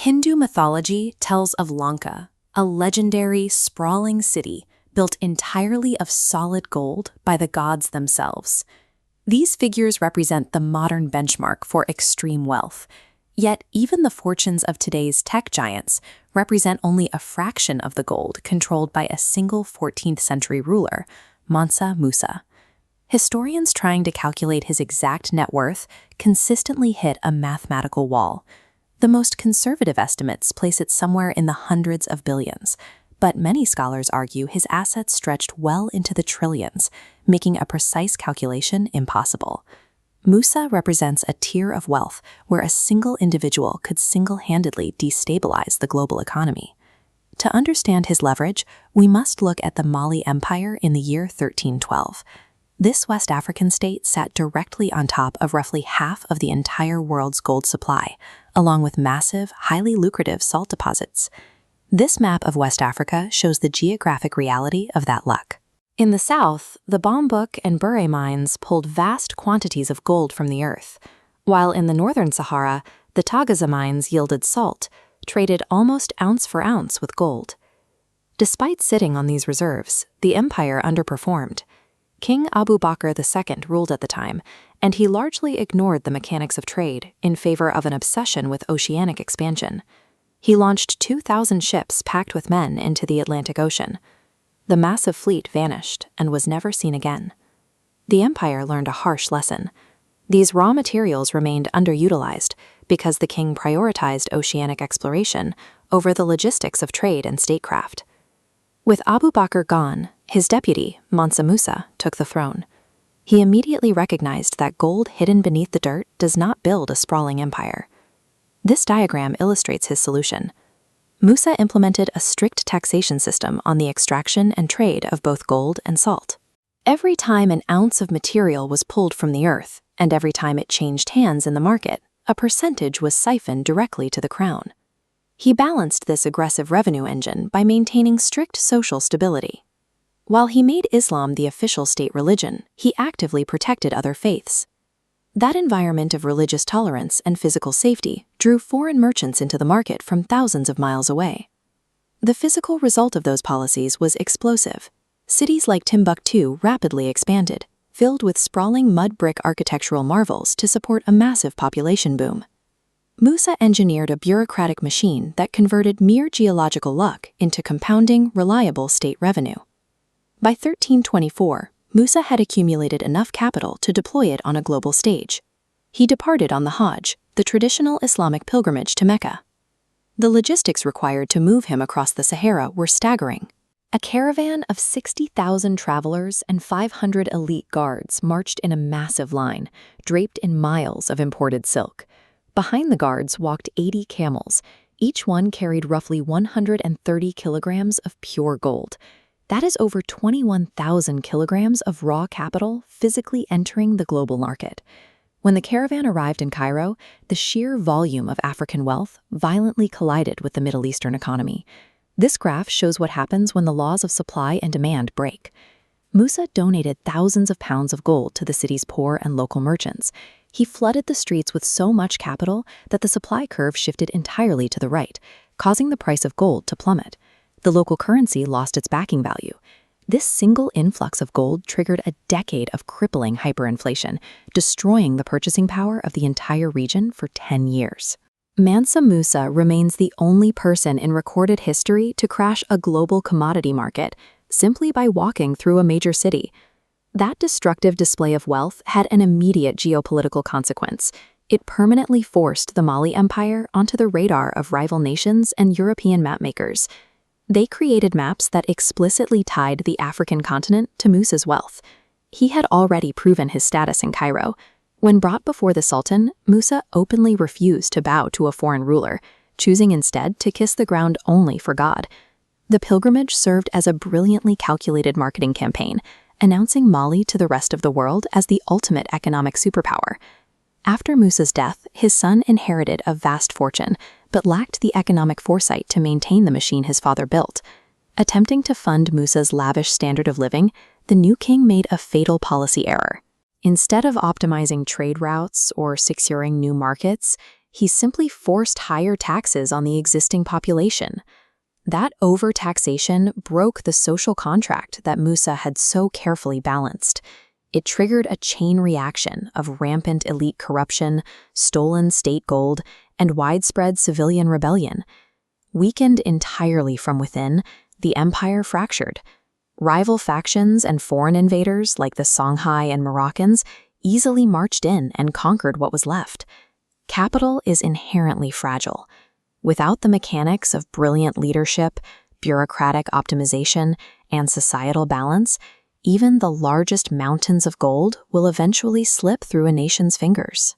Hindu mythology tells of Lanka, a legendary, sprawling city built entirely of solid gold by the gods themselves. These figures represent the modern benchmark for extreme wealth. Yet even the fortunes of today's tech giants represent only a fraction of the gold controlled by a single 14th century ruler, Mansa Musa. Historians trying to calculate his exact net worth consistently hit a mathematical wall. The most conservative estimates place it somewhere in the hundreds of billions, but many scholars argue his assets stretched well into the trillions, making a precise calculation impossible. Musa represents a tier of wealth where a single individual could single-handedly destabilize the global economy. To understand his leverage, we must look at the Mali Empire in the year 1312. This West African state sat directly on top of roughly half of the entire world's gold supply, along with massive, highly lucrative salt deposits. This map of West Africa shows the geographic reality of that luck. In the south, the Bambouk and Bure mines pulled vast quantities of gold from the earth, while in the northern Sahara, the Tagaza mines yielded salt, traded almost ounce for ounce with gold. Despite sitting on these reserves, the empire underperformed. King Abu Bakr II ruled at the time, and he largely ignored the mechanics of trade in favor of an obsession with oceanic expansion. He launched 2,000 ships packed with men into the Atlantic Ocean. The massive fleet vanished and was never seen again. The empire learned a harsh lesson. These raw materials remained underutilized because the king prioritized oceanic exploration over the logistics of trade and statecraft. With Abu Bakr gone, his deputy, Mansa Musa, took the throne. He immediately recognized that gold hidden beneath the dirt does not build a sprawling empire. This diagram illustrates his solution. Musa implemented a strict taxation system on the extraction and trade of both gold and salt. Every time an ounce of material was pulled from the earth, and every time it changed hands in the market, a percentage was siphoned directly to the crown. He balanced this aggressive revenue engine by maintaining strict social stability. While he made Islam the official state religion, he actively protected other faiths. That environment of religious tolerance and physical safety drew foreign merchants into the market from thousands of miles away. The physical result of those policies was explosive. Cities like Timbuktu rapidly expanded, filled with sprawling mud brick architectural marvels to support a massive population boom. Musa engineered a bureaucratic machine that converted mere geological luck into compounding, reliable state revenue. By 1324, Musa had accumulated enough capital to deploy it on a global stage. He departed on the Hajj, the traditional Islamic pilgrimage to Mecca. The logistics required to move him across the Sahara were staggering. A caravan of 60,000 travelers and 500 elite guards marched in a massive line, draped in miles of imported silk. Behind the guards walked 80 camels. Each one carried roughly 130 kilograms of pure gold. That is over 21,000 kilograms of raw capital physically entering the global market. When the caravan arrived in Cairo, the sheer volume of African wealth violently collided with the Middle Eastern economy. This graph shows what happens when the laws of supply and demand break. Musa donated thousands of pounds of gold to the city's poor and local merchants. He flooded the streets with so much capital that the supply curve shifted entirely to the right, causing the price of gold to plummet. The local currency lost its backing value. This single influx of gold triggered a decade of crippling hyperinflation, destroying the purchasing power of the entire region for 10 years. Mansa Musa remains the only person in recorded history to crash a global commodity market simply by walking through a major city. That destructive display of wealth had an immediate geopolitical consequence. It permanently forced the Mali Empire onto the radar of rival nations and European mapmakers. They created maps that explicitly tied the African continent to Musa's wealth. He had already proven his status in Cairo. When brought before the Sultan, Musa openly refused to bow to a foreign ruler, choosing instead to kiss the ground only for God. The pilgrimage served as a brilliantly calculated marketing campaign, announcing Mali to the rest of the world as the ultimate economic superpower. After Musa's death, his son inherited a vast fortune, but lacked the economic foresight to maintain the machine his father built. Attempting to fund Musa's lavish standard of living, the new king made a fatal policy error. Instead of optimizing trade routes or securing new markets, He simply forced higher taxes on the existing population. That overtaxation broke the social contract that Musa had so carefully balanced. It triggered a chain reaction of rampant elite corruption, stolen state gold, and widespread civilian rebellion. Weakened entirely from within, the empire fractured. Rival factions and foreign invaders like the Songhai and Moroccans easily marched in and conquered what was left. Capital is inherently fragile. Without the mechanics of brilliant leadership, bureaucratic optimization, and societal balance, even the largest mountains of gold will eventually slip through a nation's fingers.